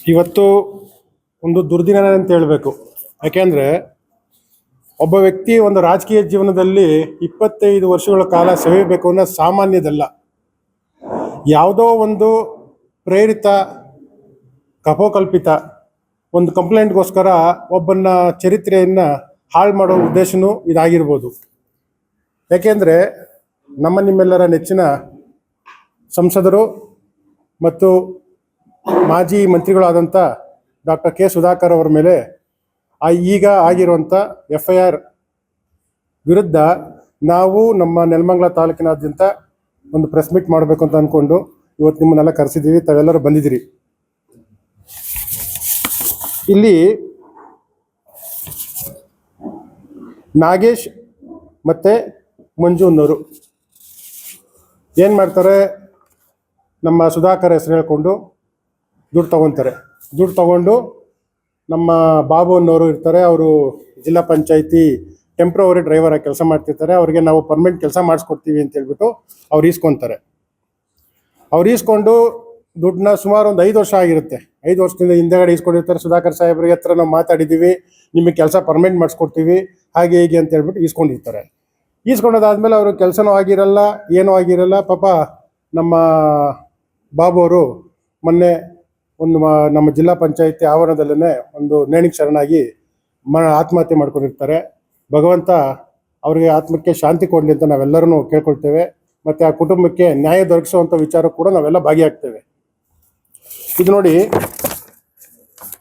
ಇವತ್ತು ಒಂದು ದುರ್ದಿನ ಅಂತ ಹೇಳಬೇಕು. ಯಾಕೆಂದರೆ ಒಬ್ಬ ವ್ಯಕ್ತಿ ಒಂದು ರಾಜಕೀಯ ಜೀವನದಲ್ಲಿ 25 ವರ್ಷಗಳ ಕಾಲ ಸವಿಬೇಕು ಅನ್ನೋ ಸಾಮಾನ್ಯದಲ್ಲ. ಯಾವುದೋ ಒಂದು ಪ್ರೇರಿತ ಕಪೋಕಲ್ಪಿತ ಒಂದು ಕಂಪ್ಲೇಂಟ್ಗೋಸ್ಕರ ಒಬ್ಬನ ಚರಿತ್ರೆಯನ್ನು ಹಾಳು ಮಾಡೋ ಉದ್ದೇಶನೂ ಇದಾಗಿರ್ಬೋದು. ಯಾಕೆಂದರೆ ನಿಮ್ಮೆಲ್ಲರ ನೆಚ್ಚಿನ ಸಂಸದರು ಮತ್ತು ಮಾಜಿ ಮಂತ್ರಿಗಳಾದಂಥ ಡಾಕ್ಟರ್ ಕೆ ಸುಧಾಕರ್ ಅವರ ಮೇಲೆ ಈಗ ಆಗಿರುವಂಥ FIR ವಿರುದ್ಧ ನಾವು ನಮ್ಮ ನೆಲಮಂಗಲ ತಾಲೂಕಿನಾದ್ಯಂತ ಒಂದು ಪ್ರೆಸ್ ಮೀಟ್ ಮಾಡಬೇಕು ಅಂತ ಅಂದ್ಕೊಂಡು ಇವತ್ತು ನಿಮ್ಮನ್ನೆಲ್ಲ ಕರೆಸಿದ್ದೀವಿ. ತಾವೆಲ್ಲರೂ ಬಂದಿದ್ದೀರಿ. ಇಲ್ಲಿ ನಾಗೇಶ್ ಮತ್ತು ಮಂಜು ಅನ್ನೋರು ಏನು ಮಾಡ್ತಾರೆ, ನಮ್ಮ ಸುಧಾಕರ್ ಹೆಸರು ಹೇಳ್ಕೊಂಡು ದುಡ್ಡು ತೊಗೊತಾರೆ. ದುಡ್ಡು ತೊಗೊಂಡು ನಮ್ಮ ಬಾಬು ಅನ್ನೋರು ಇರ್ತಾರೆ, ಅವರು ಜಿಲ್ಲಾ ಪಂಚಾಯತಿ ಟೆಂಪ್ರವರಿ ಡ್ರೈವರ್ ಆಗಿ ಕೆಲಸ ಮಾಡ್ತಿರ್ತಾರೆ. ಅವ್ರಿಗೆ ನಾವು ಪರ್ಮನೆಂಟ್ ಕೆಲಸ ಮಾಡಿಸ್ಕೊಡ್ತೀವಿ ಅಂತ ಹೇಳ್ಬಿಟ್ಟು ಅವ್ರು ಈಸ್ಕೊತಾರೆ. ಅವ್ರು ಈಸ್ಕೊಂಡು ದುಡ್ಡನ್ನ ಸುಮಾರು ಒಂದು 5 ವರ್ಷ ಆಗಿರುತ್ತೆ. 5 ವರ್ಷದಿಂದ ಹಿಂದೆಗಡೆ ಈಸ್ಕೊಂಡಿರ್ತಾರೆ. ಸುಧಾಕರ್ ಸಾಹೇಬ್ರಿಗೆ ಹತ್ರ ನಾವು ಮಾತಾಡಿದ್ದೀವಿ, ನಿಮಗೆ ಕೆಲಸ ಪರ್ಮನೆಂಟ್ ಮಾಡಿಸ್ಕೊಡ್ತೀವಿ ಹಾಗೆ ಹೀಗೆ ಅಂತ ಹೇಳ್ಬಿಟ್ಟು ಈಸ್ಕೊಂಡಿರ್ತಾರೆ. ಈಸ್ಕೊಂಡೋದಾದ್ಮೇಲೆ ಅವರು ಕೆಲಸನೂ ಆಗಿರಲ್ಲ, ಏನೂ ಆಗಿರಲ್ಲ. ಪಾಪ ನಮ್ಮ ಬಾಬು ಅವರು ಮೊನ್ನೆ ಒಂದು ನಮ್ಮ ಜಿಲ್ಲಾ ಪಂಚಾಯತಿ ಆವರಣದಲ್ಲೇ ಒಂದು ನೇಣಿಗೆ ಶರಣಾಗಿ ಆತ್ಮಹತ್ಯೆ ಮಾಡ್ಕೊಂಡಿರ್ತಾರೆ. ಭಗವಂತ ಅವರಿಗೆ ಆತ್ಮಕ್ಕೆ ಶಾಂತಿ ಕೊಡಲಿ ಅಂತ ನಾವೆಲ್ಲರೂ ಕೇಳ್ಕೊಳ್ತೇವೆ. ಮತ್ತು ಆ ಕುಟುಂಬಕ್ಕೆ ನ್ಯಾಯ ದೊರಕಿಸುವಂಥ ವಿಚಾರ ಕೂಡ ನಾವೆಲ್ಲ ಭಾಗಿಯಾಗ್ತೇವೆ. ಇದು ನೋಡಿ,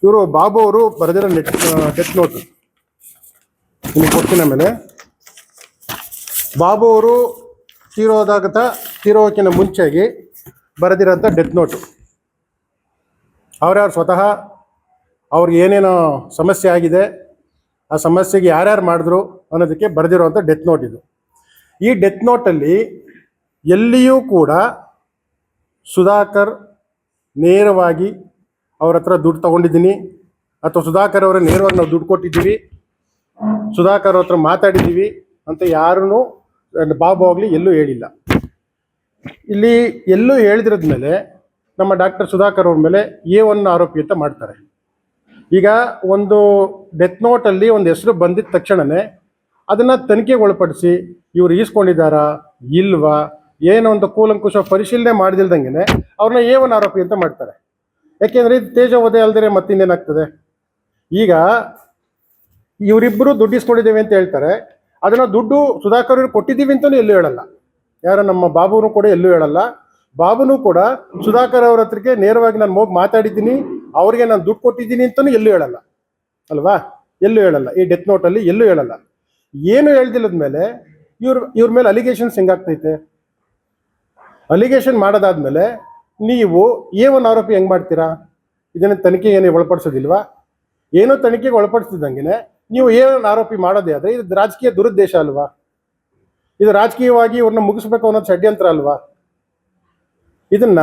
ಇವರು ಬಾಬು ಅವರು ಬರೆದಿರೋ ಡೆತ್ ನೋಟ್ ನಿಮಗೆ ಕೊಡ್ತೀನಿ. ಆಮೇಲೆ ಬಾಬು ಅವರು ತೀರೋಕ್ಕಿಂತ ಮುಂಚೆಗೆ ಬರೆದಿರೋಂಥ ಡೆತ್ ನೋಟು. ಅವ್ರ್ಯಾರು ಸ್ವತಃ ಅವ್ರಿಗೆ ಏನೇನೋ ಸಮಸ್ಯೆ ಆಗಿದೆ, ಆ ಸಮಸ್ಯೆಗೆ ಯಾರ್ಯಾರು ಮಾಡಿದ್ರು ಅನ್ನೋದಕ್ಕೆ ಬರೆದಿರೋವಂಥ ಡೆತ್ ನೋಟ್ ಇದು. ಈ ಡೆತ್ ನೋಟಲ್ಲಿ ಎಲ್ಲಿಯೂ ಕೂಡ ಸುಧಾಕರ್ ನೇರವಾಗಿ ಅವ್ರ ಹತ್ರ ದುಡ್ಡು ತೊಗೊಂಡಿದ್ದೀನಿ ಅಥವಾ ಸುಧಾಕರ್ ಅವರ ನೇರವಾಗಿ ನಾವು ದುಡ್ಡು ಕೊಟ್ಟಿದ್ದೀವಿ, ಸುಧಾಕರ್ ಅವ್ರ ಹತ್ರ ಮಾತಾಡಿದ್ದೀವಿ ಅಂತ ಯಾರೂ ಬಾಬು ಆಗಲಿ ಎಲ್ಲೂ ಹೇಳಿಲ್ಲ. ಇಲ್ಲಿ ಎಲ್ಲೂ ಹೇಳಿದ್ರದ ಮೇಲೆ ನಮ್ಮ ಡಾಕ್ಟರ್ ಸುಧಾಕರ್ ಅವ್ರ ಮೇಲೆ A1 ಆರೋಪಿ ಅಂತ ಮಾಡ್ತಾರೆ. ಈಗ ಒಂದು ಡೆತ್ ನೋಟಲ್ಲಿ ಒಂದು ಹೆಸರು ಬಂದಿದ್ದ ತಕ್ಷಣವೇ ಅದನ್ನು ತನಿಖೆಗೆ ಒಳಪಡಿಸಿ ಇವರು ಈಸ್ಕೊಂಡಿದ್ದಾರಾ ಇಲ್ವಾ ಏನೋ ಒಂದು ಕೂಲಂಕುಷ ಪರಿಶೀಲನೆ ಮಾಡಿದಿಲ್ದಂಗೆ ಅವ್ರನ್ನ A1 ಆರೋಪಿ ಅಂತ ಮಾಡ್ತಾರೆ. ಯಾಕೆಂದರೆ ಇದು ತೇಜೋವಧೆ ಅಲ್ಲದೆ ಮತ್ತಿನ್ನೇನಾಗ್ತದೆ. ಈಗ ಇವರಿಬ್ಬರು ದುಡ್ಡು ಇಸ್ಕೊಂಡಿದ್ದೇವೆ ಅಂತ ಹೇಳ್ತಾರೆ. ಅದನ್ನು ದುಡ್ಡು ಸುಧಾಕರ್ ಇವ್ರು ಕೊಟ್ಟಿದ್ದೀವಿ ಅಂತಲೂ ಎಲ್ಲೂ ಹೇಳಲ್ಲ. ಯಾರು ನಮ್ಮ ಬಾಬುನೂ ಕೂಡ ಎಲ್ಲೂ ಹೇಳಲ್ಲ. ಬಾಬುನೂ ಕೂಡ ಸುಧಾಕರ್ ಅವ್ರ ಹತ್ರಕ್ಕೆ ನೇರವಾಗಿ ನಾನು ಹೋಗಿ ಮಾತಾಡಿದ್ದೀನಿ, ಅವ್ರಿಗೆ ನಾನು ದುಡ್ಡು ಕೊಟ್ಟಿದ್ದೀನಿ ಅಂತಲೂ ಎಲ್ಲೂ ಹೇಳಲ್ಲ ಅಲ್ವಾ, ಎಲ್ಲೂ ಹೇಳಲ್ಲ. ಈ ಡೆತ್ ನೋಟಲ್ಲಿ ಎಲ್ಲೂ ಹೇಳಲ್ಲ. ಏನು ಹೇಳ್ದಿಲ್ಲದ ಮೇಲೆ ಇವ್ರ ಮೇಲೆ ಅಲಿಗೇಷನ್ಸ್ ಹೆಂಗಾಗ್ತೈತೆ? ಅಲಿಗೇಷನ್ ಮಾಡೋದಾದ್ಮೇಲೆ ನೀವು A1 ಆರೋಪಿ ಹೆಂಗೆ ಮಾಡ್ತೀರಾ? ಇದನ್ನು ತನಿಖೆಗೆ ಏನು ಒಳಪಡಿಸೋದಿಲ್ವಾ? ಏನೋ ತನಿಖೆಗೆ ಒಳಪಡಿಸ್ತಿದ್ದಂಗೆ ನೀವು A1 ಆರೋಪಿ ಮಾಡೋದೇ ಆದರೆ ಇದು ರಾಜಕೀಯ ದುರುದ್ದೇಶ ಅಲ್ವಾ? ಇದು ರಾಜಕೀಯವಾಗಿ ಇವ್ರನ್ನ ಮುಗಿಸ್ಬೇಕು ಅನ್ನೋದು ಷಡ್ಯಂತ್ರ ಅಲ್ವಾ? ಇದನ್ನ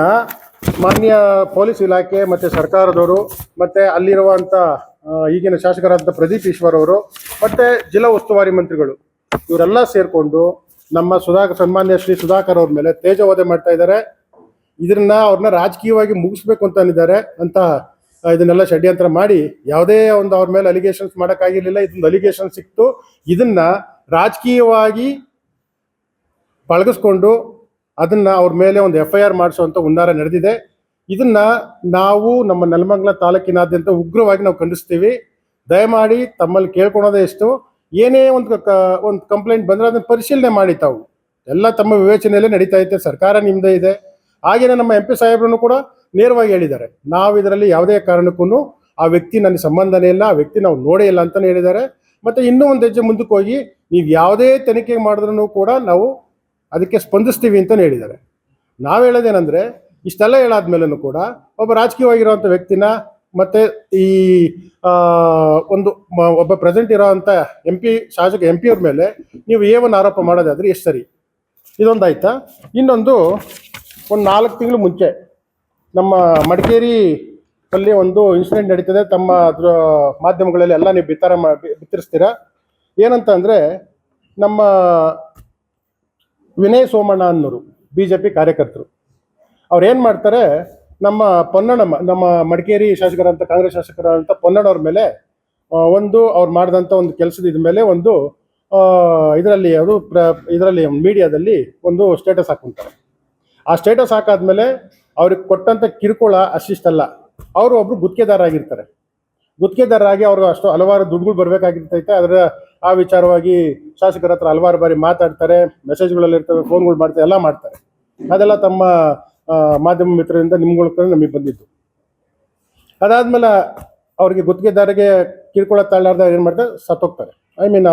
ಮಾನ್ಯ ಪೊಲೀಸ್ ಇಲಾಖೆ ಮತ್ತು ಸರ್ಕಾರದವರು ಮತ್ತು ಅಲ್ಲಿರುವಂಥ ಈಗಿನ ಶಾಸಕರಾದಂಥ ಪ್ರದೀಪ್ ಈಶ್ವರ್ ಅವರು ಮತ್ತು ಜಿಲ್ಲಾ ಉಸ್ತುವಾರಿ ಮಂತ್ರಿಗಳು ಇವರೆಲ್ಲ ಸೇರಿಕೊಂಡು ನಮ್ಮ ಸನ್ಮಾನ್ಯ ಶ್ರೀ ಸುಧಾಕರ್ ಅವ್ರ ಮೇಲೆ ತೇಜೋವಧೆ ಮಾಡ್ತಾ ಇದ್ದಾರೆ. ಅವ್ರನ್ನ ರಾಜಕೀಯವಾಗಿ ಮುಗಿಸ್ಬೇಕು ಅಂತ ಅಂದಿದ್ದಾರೆ ಅಂತ ಇದನ್ನೆಲ್ಲ ಷಡ್ಯಂತ್ರ ಮಾಡಿ ಯಾವುದೇ ಒಂದು ಅವ್ರ ಮೇಲೆ ಅಲಿಗೇಷನ್ಸ್ ಮಾಡೋಕ್ಕಾಗಿರಲಿಲ್ಲ. ಇದೊಂದು ಅಲಿಗೇಷನ್ ಸಿಕ್ತು. ಇದನ್ನ ರಾಜಕೀಯವಾಗಿ ಪಳಗಿಸ್ಕೊಂಡು ಅದನ್ನು ಅವ್ರ ಮೇಲೆ ಒಂದು FIR ಮಾಡಿಸುವಂಥ ಹುನ್ನಾರ ನಡೆದಿದೆ. ಇದನ್ನ ನಾವು ನಮ್ಮ ನೆಲಮಂಗಲ ತಾಲೂಕಿನಾದ್ಯಂತ ಉಗ್ರವಾಗಿ ನಾವು ಖಂಡಿಸ್ತೀವಿ. ದಯಮಾಡಿ ತಮ್ಮಲ್ಲಿ ಕೇಳ್ಕೊಳೋದೇ ಎಷ್ಟು, ಏನೇ ಒಂದು ಕಂಪ್ಲೇಂಟ್ ಬಂದರೆ ಅದನ್ನು ಪರಿಶೀಲನೆ ಮಾಡಿ. ತಾವು ಎಲ್ಲ ತಮ್ಮ ವಿವೇಚನೆಯಲ್ಲೇ ನಡೀತಾ ಇದೆ. ಸರ್ಕಾರ ನಿಮ್ಮದೇ ಇದೆ. ಹಾಗೆಯೇ ನಮ್ಮ MP ಸಾಹೇಬ್ರನ್ನು ಕೂಡ ನೇರವಾಗಿ ಹೇಳಿದ್ದಾರೆ, ನಾವು ಇದರಲ್ಲಿ ಯಾವುದೇ ಕಾರಣಕ್ಕೂ ಆ ವ್ಯಕ್ತಿ ನನಗೆ ಸಂಬಂಧನೇ ಇಲ್ಲ, ಆ ವ್ಯಕ್ತಿ ನಾವು ನೋಡೇ ಇಲ್ಲ ಅಂತಲೇ ಹೇಳಿದ್ದಾರೆ. ಮತ್ತು ಇನ್ನೂ ಒಂದು ಹೆಜ್ಜೆ ಮುಂದಕ್ಕೆ ಹೋಗಿ ನೀವು ಯಾವುದೇ ತನಿಖೆ ಮಾಡಿದ್ರೂ ಕೂಡ ನಾವು ಅದಕ್ಕೆ ಸ್ಪಂದಿಸ್ತೀವಿ ಅಂತಲೇ ಹೇಳಿದ್ದಾರೆ. ನಾವು ಹೇಳೋದೇನೆಂದರೆ, ಇಷ್ಟೆಲ್ಲ ಹೇಳಾದ್ಮೇಲೂ ಕೂಡ ಒಬ್ಬ ರಾಜಕೀಯವಾಗಿರೋವಂಥ ವ್ಯಕ್ತಿನ ಮತ್ತು ಈ ಒಬ್ಬ ಪ್ರೆಸೆಂಟ್ ಇರೋವಂಥ ಶಾಸಕ MP ಅವ್ರ ಮೇಲೆ ನೀವು A1 ಆರೋಪ ಮಾಡೋದಾದರೆ ಎಷ್ಟು ಸರಿ? ಇದೊಂದಾಯ್ತಾ? ಇನ್ನೊಂದು 4 ತಿಂಗಳು ಮುಂಚೆ ನಮ್ಮ ಮಡಿಕೇರಿ ಅಲ್ಲಿ ಒಂದು ಇನ್ಸಿಡೆಂಟ್ ನಡೀತದೆ. ತಮ್ಮ ಮಾಧ್ಯಮಗಳಲ್ಲಿ ಎಲ್ಲ ನೀವು ಬಿತ್ತರಿಸ್ತೀರಾ. ಏನಂತ ಅಂದರೆ, ನಮ್ಮ ವಿನಯ್ ಸೋಮಣ್ಣ ಅನ್ನೋರು BJP ಕಾರ್ಯಕರ್ತರು ಅವ್ರು ಏನು ಮಾಡ್ತಾರೆ, ನಮ್ಮ ಪೊನ್ನಣ್ಣ, ನಮ್ಮ ಮಡಿಕೇರಿ ಶಾಸಕರಂತ, ಕಾಂಗ್ರೆಸ್ ಶಾಸಕರಂತ ಪೊನ್ನಣ್ಣವ್ರ ಮೇಲೆ ಒಂದು ಅವ್ರು ಮಾಡಿದಂಥ ಒಂದು ಕೆಲಸದ ಇದ ಮೇಲೆ ಒಂದು ಇದರಲ್ಲಿ ಅದು ಇದರಲ್ಲಿ ಮೀಡಿಯಾದಲ್ಲಿ ಒಂದು ಸ್ಟೇಟಸ್ ಹಾಕೊಂತಾರೆ. ಆ ಸ್ಟೇಟಸ್ ಹಾಕಾದ್ಮೇಲೆ ಅವ್ರಿಗೆ ಕೊಟ್ಟಂಥ ಕಿರುಕುಳ ಅಷ್ಟಿಷ್ಟಲ್ಲ. ಅವರು ಒಬ್ರು ಗುತ್ತಿಗೆದಾರರಾಗಿರ್ತಾರೆ. ಗುತ್ತಿಗೆದಾರರಾಗಿ ಅವ್ರಿಗೆ ಅಷ್ಟು ಹಲವಾರು ದುಡ್ಡುಗಳು ಬರಬೇಕಾಗಿರ್ತೈತೆ. ಅದರ ಆ ವಿಚಾರವಾಗಿ ಶಾಸಕರ ಹತ್ರ ಹಲವಾರು ಬಾರಿ ಮಾತಾಡ್ತಾರೆ, ಮೆಸೇಜ್ಗಳಲ್ಲಿ ಇರ್ತವೆ, ಫೋನ್ಗಳು ಮಾಡ್ತಾರೆ, ಎಲ್ಲ ಮಾಡ್ತಾರೆ. ಅದೆಲ್ಲ ತಮ್ಮ ಮಾಧ್ಯಮ ಮಿತ್ರರಿಂದ ನಿಮ್ಗಳ ನಮಗೆ ಬಂದಿದ್ದು. ಅದಾದ್ಮೇಲೆ ಅವ್ರಿಗೆ ಗುತ್ತಿಗೆದಾರಿಗೆ ಕಿರುಕುಳ ತಾಳಾರ್ದ ಏನು ಮಾಡ್ತಾರೆ, ಸತ್ತೋಗ್ತಾರೆ.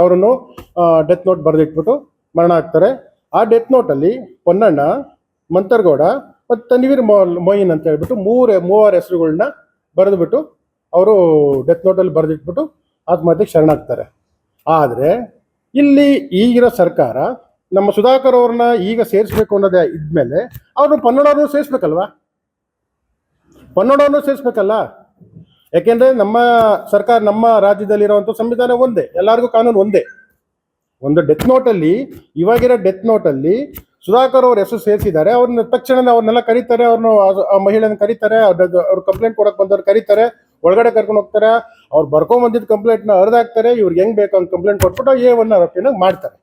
ಅವರನ್ನು ಡೆತ್ ನೋಟ್ ಬರೆದಿಟ್ಬಿಟ್ಟು ಮರಣ ಆಗ್ತಾರೆ. ಆ ಡೆತ್ ನೋಟಲ್ಲಿ ಪೊನ್ನಣ್ಣ, ಮಂತರ್ಗೌಡ ಮತ್ತು ತನ್ವೀರ್ ಮೊಯಿನ್ ಅಂತ ಹೇಳ್ಬಿಟ್ಟು ಮೂವರು ಹೆಸರುಗಳನ್ನ ಬರೆದುಬಿಟ್ಟು ಅವರು ಡೆತ್ ನೋಟಲ್ಲಿ ಬರೆದಿಟ್ಬಿಟ್ಟು ಆತ್ಮಹತ್ಯೆಗೆ ಶರಣಾಗ್ತಾರೆ. ಆದರೆ ಇಲ್ಲಿ ಈಗಿರೋ ಸರ್ಕಾರ ನಮ್ಮ ಸುಧಾಕರ್ ಅವ್ರನ್ನ ಈಗ ಸೇರಿಸ್ಬೇಕು ಅನ್ನೋದೇ ಇದ್ಮೇಲೆ ಅವ್ರನ್ನ ಪೊನ್ನಣ್ಣವ್ರನ್ನೂ ಸೇರಿಸ್ಬೇಕಲ್ವಾ? ಪೊನ್ನಣ್ಣವ್ರನ್ನೂ ಸೇರಿಸ್ಬೇಕಲ್ಲ. ಯಾಕೆಂದ್ರೆ ನಮ್ಮ ಸರ್ಕಾರ, ನಮ್ಮ ರಾಜ್ಯದಲ್ಲಿರುವಂಥ ಸಂವಿಧಾನ ಒಂದೇ, ಎಲ್ಲರಿಗೂ ಕಾನೂನು ಒಂದೇ. ಒಂದು ಡೆತ್ ನೋಟಲ್ಲಿ, ಇವಾಗಿರೋ ಡೆತ್ ನೋಟಲ್ಲಿ ಸುಧಾಕರ್ ಅವ್ರ ಹೆಸರು ಸೇರಿಸಿದ್ದಾರೆ. ಅವ್ರನ್ನ ತಕ್ಷಣ ಅವ್ರನ್ನೆಲ್ಲ ಕರೀತಾರೆ, ಅವ್ರನ್ನ ಆ ಮಹಿಳೆನ ಕರೀತಾರೆ, ಅವ್ರ ಕಂಪ್ಲೇಂಟ್ ಕೊಡಕ್ಕೆ ಬಂದವ್ರು ಕರೀತಾರೆ, ಒಳಗಡೆ ಕರ್ಕೊಂಡು ಹೋಗ್ತಾರೆ. ಅವ್ರು ಬರ್ಕೊಂಡ್ ಬಂದಿದ್ದ ಕಂಪ್ಲೇಂಟ್ನ ಹರಿದಾಕ್ತಾರೆ. ಇವ್ರಿಗೆ ಹೆಂಗ್ ಬೇಕು ಅಂತ ಕಂಪ್ಲೇಂಟ್ ಕೊಟ್ಬಿಟ್ಟು A1 ಆರೋಪಿನ ಮಾಡ್ತಾರೆ.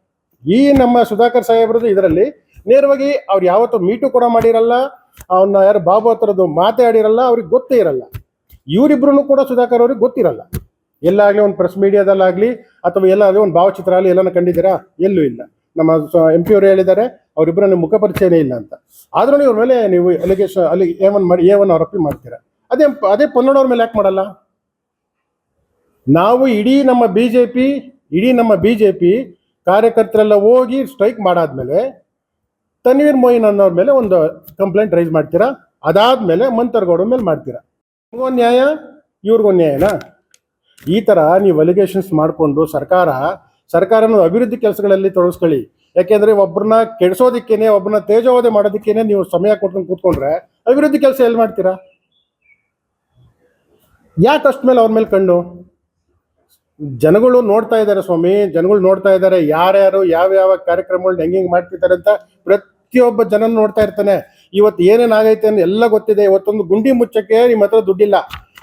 ಈ ನಮ್ಮ ಸುಧಾಕರ್ ಸಾಹೇಬ್ರದ್ದು ಇದರಲ್ಲಿ ನೇರವಾಗಿ ಅವ್ರು ಯಾವತ್ತೂ ಮೀಟು ಕೂಡ ಮಾಡಿರಲ್ಲ, ಅವನ್ನ ಯಾರು ಬಾಬು ಹತ್ರದ್ದು ಮಾತಾಡಿರಲ್ಲ, ಅವ್ರಿಗೆ ಗೊತ್ತೇ ಇರಲ್ಲ. ಇವರಿಬ್ರು ಕೂಡ ಸುಧಾಕರ್ ಅವ್ರಿಗೆ ಗೊತ್ತಿರಲ್ಲ. ಎಲ್ಲಾಗ್ಲಿ ಒಂದು ಪ್ರೆಸ್ ಮೀಡಿಯಾದಲ್ಲಾಗ್ಲಿ ಅಥವಾ ಎಲ್ಲಾಗಲಿ ಒಂದು ಭಾವಚಿತ್ರ ಆಗಲಿ ಎಲ್ಲಾನ ಕಂಡಿದ್ದೀರಾ? ಎಲ್ಲೂ ಇಲ್ಲ. ನಮ್ಮ MP ಅವರು ಹೇಳಿದ್ದಾರೆ ಅವರಿಬ್ಬರ ಮುಖ ಪರಿಚಯನೇ ಇಲ್ಲ ಅಂತ. ಆದ್ರೂ ಇವ್ರ ಮೇಲೆ ನೀವು ಅಲಿಗೇಷನ್ ಅಲ್ಲಿ A1 ಆರೋಪಿ ಮಾಡ್ತೀರಾ. ಅದೇ ಪೊನ್ನಣ್ಣವ್ರ ಮೇಲೆ ಯಾಕೆ ಮಾಡಲ್ಲ? ನಾವು ಇಡೀ ನಮ್ಮ ಬಿಜೆಪಿ ಕಾರ್ಯಕರ್ತರೆಲ್ಲ ಹೋಗಿ ಸ್ಟ್ರೈಕ್ ಮಾಡಾದ್ಮೇಲೆ ತನ್ವೀರ್ ಮೊಯಿನ್ ಅನ್ನೋರ ಮೇಲೆ ಒಂದು ಕಂಪ್ಲೇಂಟ್ ರೈಸ್ ಮಾಡ್ತೀರಾ. ಅದಾದ್ಮೇಲೆ ಮಂತರ್ಗೌಡ ಮೇಲೆ ಮಾಡ್ತೀರಾ. ನಿಮ್ಗೊಂದು ನ್ಯಾಯ, ಇವ್ರಿಗೊಂದು ನ್ಯಾಯನಾ? ಈ ತರ ನೀವು ಅಲಿಗೇಷನ್ಸ್ ಮಾಡಿಕೊಂಡು ಸರ್ಕಾರನ ಅಭಿವೃದ್ಧಿ ಕೆಲಸಗಳಲ್ಲಿ ತೊಡಗಿಸ್ಕೊಳ್ಳಿ. ಯಾಕೆಂದ್ರೆ ಒಬ್ಬರನ್ನ ಕೆಡಿಸೋದಿಕ್ಕೇನೆ, ಒಬ್ಬರನ್ನ ತೇಜೋವಧೆ ಮಾಡೋದಕ್ಕೇನೆ ನೀವು ಸಮಯ ಕೊಟ್ಕೊಂಡು ಕೂತ್ಕೊಂಡ್ರೆ ಅಭಿವೃದ್ಧಿ ಕೆಲಸ ಎಲ್ಲಿ ಮಾಡ್ತೀರಾ? ಯಾಕೆ ಅಷ್ಟ ಮೇಲೆ ಅವ್ರ ಮೇಲೆ ಕಣ್ಣು? ಜನಗಳು ನೋಡ್ತಾ ಇದ್ದಾರೆ ಸ್ವಾಮಿ, ಜನಗಳು ನೋಡ್ತಾ ಇದ್ದಾರೆ. ಯಾರ್ಯಾರು ಯಾವ ಕಾರ್ಯಕ್ರಮಗಳನ್ನ ಹೆಂಗೆ ಮಾಡ್ತಿದ್ದಾರೆ ಅಂತ ಪ್ರತಿಯೊಬ್ಬ ಜನ ನೋಡ್ತಾ ಇರ್ತಾನೆ. ಇವತ್ತು ಏನೇನಾಗೈತೆ ಅಂತ ಎಲ್ಲ ಗೊತ್ತಿದೆ. ಇವತ್ತೊಂದು ಗುಂಡಿ ಮುಚ್ಚಕ್ಕೆ ನಿಮ್ಮ ಹತ್ರ ದುಡ್ಡಿಲ್ಲ.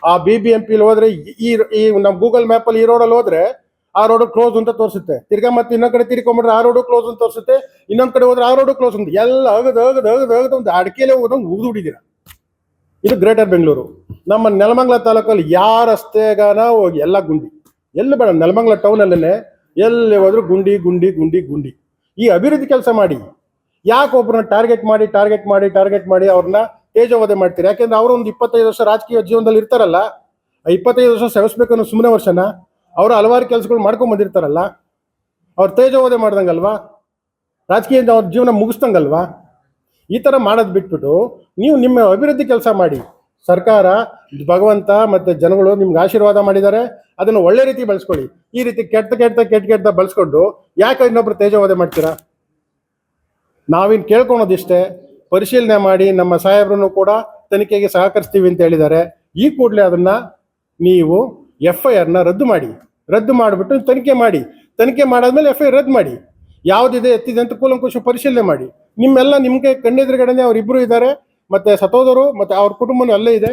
ಆ BBMP ಹೋದ್ರೆ ಈ ನಮ್ಮ ಗೂಗಲ್ ಮ್ಯಾಪ್ ಅಲ್ಲಿ ಈ ರೋಡಲ್ಲಿ ಹೋದ್ರೆ ಆ ರೋಡ್ ಕ್ಲೋಸ್ ಅಂತ ತೋರಿಸುತ್ತೆ. ತಿರ್ಗಾ ಮತ್ತೆ ಇನ್ನೊಂದ್ ಕಡೆ ತಿರ್ಕೊಂಡ್ರೆ ಆ ರೋಡು ಕ್ಲೋಸ್ ಅಂತ ತೋರಿಸುತ್ತೆ. ಇನ್ನೊಂದ್ ಕಡೆ ಹೋದ್ರೆ ಆ ರೋಡು ಕ್ಲೋಸ್ ಅಂತ. ಎಲ್ಲ ಅಗದು ಒಂದು ಅಡಿಕೆಲೆ ಹೋದಂಗೆ ಉಗಿದು ಬಿಟ್ಟಿದ್ದೀರಾ. ಇದು ಗ್ರೇಟರ್ ಬೆಂಗಳೂರು. ನಮ್ಮ ನೆಲಮಂಗಲ ತಾಲೂಕಲ್ಲಿ ಯಾವ ರಸ್ತೆಗಾನ ಹೋಗಿ ಎಲ್ಲ ಗುಂಡಿ, ಎಲ್ಲಿ ಬೇಡ, ನೆಲಮಂಗಲ ಟೌನಲ್ಲೇ ಎಲ್ಲಿ ಹೋದ್ರು ಗುಂಡಿ. ಈ ಅಭಿವೃದ್ಧಿ ಕೆಲಸ ಮಾಡಿ. ಯಾಕೆ ಒಬ್ಬರನ್ನ ಟಾರ್ಗೆಟ್ ಮಾಡಿ ಅವ್ರನ್ನ ತೇಜೋವಧೆ ಮಾಡ್ತೀರಿ? ಯಾಕೆಂದ್ರೆ ಅವರು ಒಂದು 25 ವರ್ಷ ರಾಜಕೀಯ ಜೀವನದಲ್ಲಿ ಇರ್ತಾರಲ್ಲ, 25 ವರ್ಷ ಸೆವೆಸ್ಬೇಕು ಅನ್ನೋ ಸುಮ್ಮನೆ ವರ್ಷನ ಅವರು ಹಲವಾರು ಕೆಲಸಗಳು ಮಾಡ್ಕೊಂಡ್ ಬಂದಿರ್ತಾರಲ್ಲ, ಅವ್ರು ತೇಜೋವಧೆ ಮಾಡ್ದಂಗಲ್ವಾ? ರಾಜಕೀಯದಿಂದ ಅವ್ರ ಜೀವನ ಮುಗಿಸ್ದಂಗಲ್ವಾ? ಈ ತರ ಮಾಡೋದು ಬಿಟ್ಬಿಟ್ಟು ನೀವು ನಿಮ್ಮ ಅಭಿವೃದ್ಧಿ ಕೆಲಸ ಮಾಡಿ. ಸರ್ಕಾರ, ಭಗವಂತ ಮತ್ತೆ ಜನಗಳು ನಿಮ್ಗೆ ಆಶೀರ್ವಾದ ಮಾಡಿದ್ದಾರೆ, ಅದನ್ನು ಒಳ್ಳೆ ರೀತಿ ಬಳಸ್ಕೊಳ್ಳಿ. ಈ ರೀತಿ ಕೆಟ್ಟ ಬಳಸ್ಕೊಂಡು ಯಾಕೆ ಇನ್ನೊಬ್ರು ತೇಜೋವಧೆ ಮಾಡ್ತೀರಾ? ನಾವಿನ್ ಕೇಳ್ಕೊಳೋದಿಷ್ಟೇ, ಪರಿಶೀಲನೆ ಮಾಡಿ. ನಮ್ಮ ಸಾಹೇಬ್ರನ್ನು ಕೂಡ ತನಿಖೆಗೆ ಸಹಕರಿಸ್ತೀವಿ ಅಂತ ಹೇಳಿದ್ದಾರೆ. ಈ ಕೂಡಲೇ ಅದನ್ನ ನೀವು FIR ರದ್ದು ಮಾಡಿಬಿಟ್ಟು ತನಿಖೆ ಮಾಡಾದ್ಮೇಲೆ FIR ರದ್ದು ಮಾಡಿ. ಯಾವ್ದಿದೆ ಎತ್ತಿದೆ ಅಂತ ಕೂಲಂಕುಷ ಪರಿಶೀಲನೆ ಮಾಡಿ. ನಿಮ್ಗೆ ಕಣ್ಣೆದುರುಗಡೆನೆ ಅವರಿಬ್ರು ಇದ್ದಾರೆ, ಮತ್ತೆ ಸತ್ತೋದವರು ಮತ್ತೆ ಅವ್ರ ಕುಟುಂಬನೂ ಅಲ್ಲೇ ಇದೆ,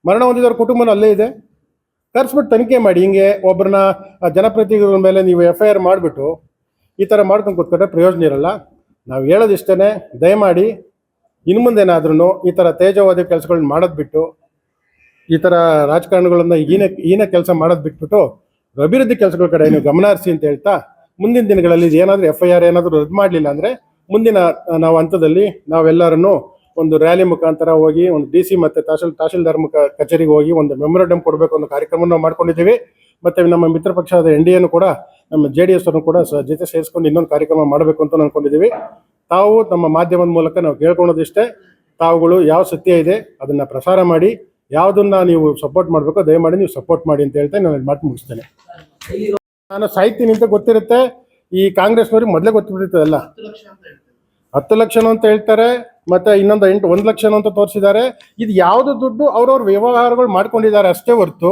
ಮರಣ ಹೊಂದಿದವ್ರ ಕುಟುಂಬನೂ ಅಲ್ಲೇ ಇದೆ. ಕರ್ಸ್ಬಿಟ್ಟು ತನಿಖೆ ಮಾಡಿ. ಹಿಂಗೆ ಒಬ್ಬರನ್ನ ಜನಪ್ರತಿನಿಧಿಗಳ ಮೇಲೆ ನೀವು FIR ಮಾಡಿಬಿಟ್ಟು ಈ ಥರ ಮಾಡ್ಕೊಂಡು ಕೂತ್ಕೊಂಡ್ರೆ ಪ್ರಯೋಜನ ಇರಲ್ಲ. ನಾವು ಹೇಳೋದಿಷ್ಟೇ, ದಯಮಾಡಿ ಇನ್ನು ಮುಂದೇನಾದ್ರೂ ಈ ಥರ ತೇಜೋವಧಿ ಕೆಲಸಗಳನ್ನ ಮಾಡೋದು ಬಿಟ್ಟು, ಈ ಥರ ರಾಜಕಾರಣಗಳನ್ನ ಈನ ಕೆಲಸ ಮಾಡೋದು ಬಿಟ್ಬಿಟ್ಟು ಅಭಿವೃದ್ಧಿ ಕೆಲಸಗಳ ಕಡೆ ನೀವು ಗಮನ ಹರಿಸಿ ಅಂತ ಹೇಳ್ತಾ, ಮುಂದಿನ ದಿನಗಳಲ್ಲಿ ಏನಾದರೂ FIR ಏನಾದರೂ ರದ್ದು ಮಾಡಲಿಲ್ಲ ಅಂದರೆ ಮುಂದಿನ ನಾವು ಹಂತದಲ್ಲಿ ನಾವೆಲ್ಲರನ್ನು ಒಂದು ರ್ಯಾಲಿ ಮುಖಾಂತರ ಹೋಗಿ ಒಂದು DC ಮತ್ತು ತಹಶೀಲ್ದಾರ್ ಕಚೇರಿಗೆ ಹೋಗಿ ಒಂದು ಮೆಮೊರಂಡಮ್ ಕೊಡಬೇಕು ಅನ್ನೋ ಕಾರ್ಯಕ್ರಮ ನಾವು ಮಾಡ್ಕೊಂಡಿದ್ದೀವಿ. ಮತ್ತು ನಮ್ಮ ಮಿತ್ರ ಪಕ್ಷವಾದ NDAನು ಕೂಡ, ನಮ್ಮ JDS ಅನ್ನು ಕೂಡ ಜೊತೆ ಸೇರಿಸ್ಕೊಂಡು ಇನ್ನೊಂದು ಕಾರ್ಯಕ್ರಮ ಮಾಡಬೇಕು ಅಂತ ಅನ್ಕೊಂಡಿದ್ದೀವಿ. ತಾವು ನಮ್ಮ ಮಾಧ್ಯಮದ ಮೂಲಕ ನಾವು ಕೇಳ್ಕೊಳೋದಿಷ್ಟೇ, ತಾವುಗಳು ಯಾವ ಸತ್ಯ ಇದೆ ಅದನ್ನು ಪ್ರಸಾರ ಮಾಡಿ. ಯಾವುದನ್ನ ನೀವು ಸಪೋರ್ಟ್ ಮಾಡಬೇಕು ದಯಮಾಡಿ ನೀವು ಸಪೋರ್ಟ್ ಮಾಡಿ ಅಂತ ಹೇಳ್ತಾ ನಾನು ಮಾತು ಮುಗಿಸ್ತೇನೆ. ನಾನು ಸಾಯ್ತೀನಿ ಅಂತ ಗೊತ್ತಿರುತ್ತೆ. ಈ ಕಾಂಗ್ರೆಸ್ನವ್ರಿಗೆ ಮೊದಲೇ ಗೊತ್ತಿಬಿಟ್ಟಿರ್ತದಲ್ಲ. 10 ಲಕ್ಷ ಅಂತ ಹೇಳ್ತಾರೆ, ಮತ್ತೆ ಇನ್ನೊಂದು 1 ಲಕ್ಷ ಅಂತ ತೋರಿಸಿದ್ದಾರೆ. ಇದು ಯಾವುದು ದುಡ್ಡು ಅವ್ರವ್ರ ವ್ಯವಹಾರಗಳು ಮಾಡ್ಕೊಂಡಿದ್ದಾರೆ ಅಷ್ಟೇ ಹೊರ್ತು,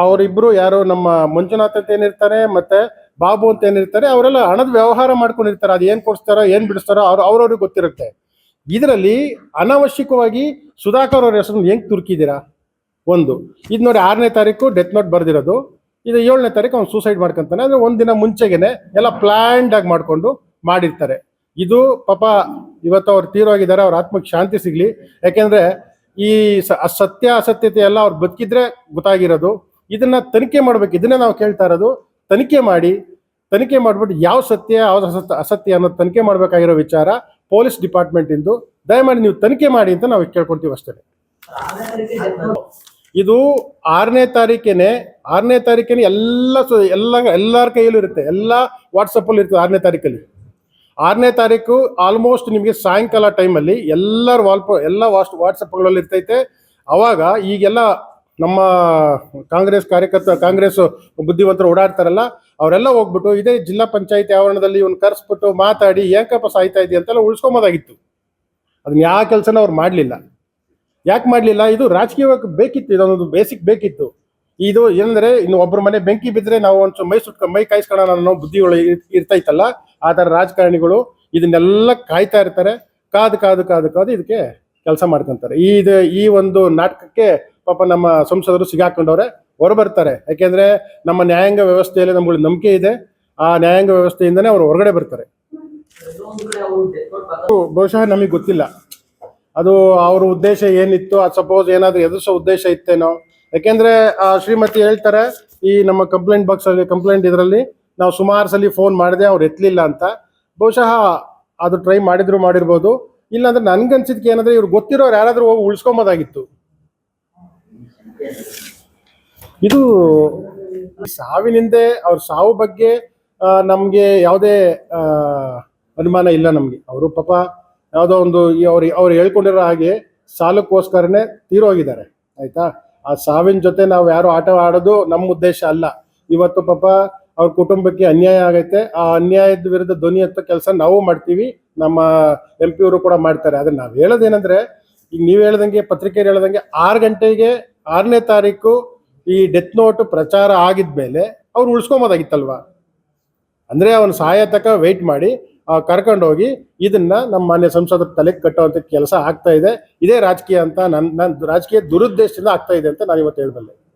ಅವರಿಬ್ರು ಯಾರು ನಮ್ಮ ಮಂಜುನಾಥ್ ಅಂತ ಏನಿರ್ತಾರೆ ಮತ್ತೆ ಬಾಬು ಅಂತ ಏನಿರ್ತಾರೆ ಅವರೆಲ್ಲ ಹಣದ ವ್ಯವಹಾರ ಮಾಡ್ಕೊಂಡಿರ್ತಾರೆ. ಅದು ಏನ್ ಕೊಡ್ಸ್ತಾರೋ ಏನ್ ಬಿಡಿಸ್ತಾರೋ ಅವ್ರವ್ರಿಗೆ ಗೊತ್ತಿರುತ್ತೆ. ಇದರಲ್ಲಿ ಅನಾವಶ್ಯಕವಾಗಿ ಸುಧಾಕರ್ ಅವ್ರ ಹೆಸರು ಹೆಂಗೆ ತುರ್ಕಿದ್ದೀರಾ? ಒಂದು ಇದು ನೋಡಿ, 6ನೇ ತಾರೀಕು ಡೆತ್ ನೋಟ್ ಬರ್ದಿರೋದು, ಇದು 7ನೇ ತಾರೀಕು ಅವ್ನು ಸೂಸೈಡ್ ಮಾಡ್ಕೊಂತಾನೆ. ಅಂದರೆ ಒಂದಿನ ಮುಂಚೆಗೇನೆ ಎಲ್ಲ ಪ್ಲ್ಯಾಂಡ್ ಆಗಿ ಮಾಡಿಕೊಂಡು ಮಾಡಿರ್ತಾರೆ. ಇದು ಪಾಪ ಇವತ್ತು ಅವ್ರು ತೀರೋಗಿದ್ದಾರೆ, ಅವ್ರ ಆತ್ಮಕ್ಕೆ ಶಾಂತಿ ಸಿಗಲಿ. ಯಾಕೆಂದರೆ ಈ ಸತ್ಯ ಅಸತ್ಯತೆ ಎಲ್ಲ ಅವ್ರು ಬದುಕಿದ್ರೆ ಗೊತ್ತಾಗಿರೋದು. ಇದನ್ನ ತನಿಖೆ ಮಾಡ್ಬೇಕು, ಇದನ್ನೇ ನಾವು ಕೇಳ್ತಾ ಇರೋದು. ತನಿಖೆ ಮಾಡಿಬಿಟ್ಟು ಯಾವ ಸತ್ಯ ಯಾವ್ದು ಅಸತ್ಯ ಅನ್ನೋದು ತನಿಖೆ ಮಾಡಬೇಕಾಗಿರೋ ವಿಚಾರ ಪೊಲೀಸ್ ಡಿಪಾರ್ಟ್ಮೆಂಟ್ ಇಂದು. ದಯಮಾಡಿ ನೀವು ತನಿಖೆ ಮಾಡಿ ಅಂತ ನಾವು ಕೇಳ್ಕೊಳ್ತೀವಿ ಅಷ್ಟೇ. ಇದು 6ನೇ ತಾರೀಕೇನೆ ಎಲ್ಲರ ಕೈಯಲ್ಲೂ ಇರುತ್ತೆ, ಎಲ್ಲ ವಾಟ್ಸಪ್ಪಲ್ಲಿ ಇರ್ತದೆ. 6ನೇ ತಾರೀಕು ಆಲ್ಮೋಸ್ಟ್ ನಿಮಗೆ ಸಾಯಂಕಾಲ ಟೈಮಲ್ಲಿ ಎಲ್ಲ ವಾಟ್ಸಪ್ಗಳಲ್ಲಿ ಇರ್ತೈತೆ. ಅವಾಗ ಈಗೆಲ್ಲ ನಮ್ಮ ಕಾಂಗ್ರೆಸ್ ಬುದ್ಧಿವಂತರು ಓಡಾಡ್ತಾರಲ್ಲ, ಅವರೆಲ್ಲ ಹೋಗ್ಬಿಟ್ಟು ಇದೇ ಜಿಲ್ಲಾ ಪಂಚಾಯತಿ ಆವರಣದಲ್ಲಿ ಇವ್ನು ಕರೆಸ್ಬಿಟ್ಟು ಮಾತಾಡಿ ಏಕಪ್ಪ ಸಾಯ್ತಾ ಇದೆಯಾ ಅಂತೆಲ್ಲ ಉಳಿಸ್ಕೊಂಬೋದಾಗಿತ್ತು. ಅದನ್ನ ಯಾವ ಕೆಲಸನ ಅವ್ರು ಮಾಡಲಿಲ್ಲ. ಯಾಕೆ ಮಾಡಲಿಲ್ಲ? ಇದು ರಾಜಕೀಯವಾಗಿ ಬೇಕಿತ್ತು, ಇದೊಂದು ಬೇಸಿಕ್ ಬೇಕಿತ್ತು. ಇದು ಏನಂದ್ರೆ, ಇನ್ನು ಒಬ್ಬರ ಮನೆ ಬೆಂಕಿ ಬಿದ್ದರೆ ನಾವು ಒಂದು ಮೈ ಕಾಯಿಸ್ಕೊಳ್ಳೋಣ ಅನ್ನೋ ಬುದ್ಧಿಗಳು ಇರ್ತೈತಲ್ಲ, ಆ ಥರ ರಾಜಕಾರಣಿಗಳು ಇದನ್ನೆಲ್ಲ ಕಾಯ್ತಾ ಇರ್ತಾರೆ. ಕಾದು ಇದಕ್ಕೆ ಕೆಲಸ ಮಾಡ್ಕೊಂತಾರೆ. ಈ ಒಂದು ನಾಟಕಕ್ಕೆ ಪಾಪ ನಮ್ಮ ಸಂಸದರು ಸಿಗಾಕೊಂಡವ್ರೆ, ಹೊರಬರ್ತಾರೆ. ಯಾಕೆಂದ್ರೆ ನಮ್ಮ ನ್ಯಾಯಾಂಗ ವ್ಯವಸ್ಥೆಯಲ್ಲಿ ನಮ್ಗಳಿಗೆ ನಂಬಿಕೆ ಇದೆ. ಆ ನ್ಯಾಯಾಂಗ ವ್ಯವಸ್ಥೆಯಿಂದನೇ ಅವರು ಹೊರಗಡೆ ಬರ್ತಾರೆ. ಬಹುಶಃ ನಮಗೆ ಗೊತ್ತಿಲ್ಲ ಅದು ಅವ್ರ ಉದ್ದೇಶ ಏನಿತ್ತು. ಅದು ಸಪೋಸ್ ಏನಾದರೂ ಎದುರಿಸೋ ಉದ್ದೇಶ ಇತ್ತೇನೋ. ಯಾಕೆಂದ್ರೆ ಶ್ರೀಮತಿ ಹೇಳ್ತಾರೆ, ಈ ನಮ್ಮ ಕಂಪ್ಲೇಂಟ್ ಇದರಲ್ಲಿ ನಾವು ಸುಮಾರು ಸಲ ಫೋನ್ ಮಾಡಿದೆ, ಅವ್ರು ಎತ್ತಲಿಲ್ಲ ಅಂತ. ಬಹುಶಃ ಅದು ಟ್ರೈ ಮಾಡಿರ್ಬೋದು. ಇಲ್ಲಾಂದ್ರೆ ನನ್ಗನ್ಸಿದ್ಕೆ ಏನಂದ್ರೆ, ಇವ್ರು ಗೊತ್ತಿರೋರು ಯಾರಾದ್ರೂ ಹೋಗಿ ಉಳಿಸ್ಕೊಂಬೋದಾಗಿತ್ತು. ಇದು ಸಾವಿನಿಂದೆ, ಅವ್ರ ಸಾವು ಬಗ್ಗೆ ನಮ್ಗೆ ಯಾವುದೇ ಅನುಮಾನ ಇಲ್ಲ. ನಮ್ಗೆ ಅವರು ಪಾಪ ಯಾವುದೋ ಒಂದು ಅವ್ರು ಹೇಳ್ಕೊಂಡಿರೋ ಹಾಗೆ ಸಾಲಕ್ಕೋಸ್ಕರನೇ ತೀರೋಗಿದ್ದಾರೆ. ಆಯ್ತಾ? ಆ ಸಾವಿನ ಜೊತೆ ನಾವು ಯಾರು ಆಟ ಆಡೋದು ನಮ್ಮ ಉದ್ದೇಶ ಅಲ್ಲ. ಇವತ್ತು ಪಾಪ ಅವ್ರ ಕುಟುಂಬಕ್ಕೆ ಅನ್ಯಾಯ ಆಗೈತೆ. ಆ ಅನ್ಯಾಯದ ವಿರುದ್ಧ ಧ್ವನಿ ಎತ್ತೋ ಕೆಲಸ ನಾವು ಮಾಡ್ತೀವಿ, ನಮ್ಮ MP ಅವರು ಕೂಡ ಮಾಡ್ತಾರೆ. ಆದ್ರೆ ನಾವು ಹೇಳೋದೇನಂದ್ರೆ, ಈಗ ನೀವು ಹೇಳ್ದಂಗೆ, ಪತ್ರಿಕೆಯಲ್ಲಿ ಹೇಳ್ದಂಗೆ 6 ಗಂಟೆಗೆ 6ನೇ ತಾರೀಕು ಈ ಡೆತ್ ನೋಟ್ ಪ್ರಚಾರ ಆಗಿದ್ಮೇಲೆ ಅವ್ರು ಉಳಿಸ್ಕೊಂಬೋದಾಗಿತ್ತಲ್ವಾ? ಅಂದ್ರೆ ಅವನು ಸಾಯ ತಕ ವೆಯ್ಟ್ ಮಾಡಿ ಕರ್ಕೊಂಡೋಗಿ ಇದನ್ನ ನಮ್ಮ ಮಾನ್ಯ ಸಂಸದರ ತಲೆಗೆ ಕಟ್ಟುವಂತ ಕೆಲಸ ಆಗ್ತಾ ಇದೆ. ಇದೇ ರಾಜಕೀಯ ಅಂತ, ನನ್ನ ರಾಜಕೀಯ ದುರುದ್ದೇಶದಿಂದ ಆಗ್ತಾ ಇದೆ ಅಂತ ನಾನು ಇವತ್ತು ಹೇಳಬಲ್ಲೆ.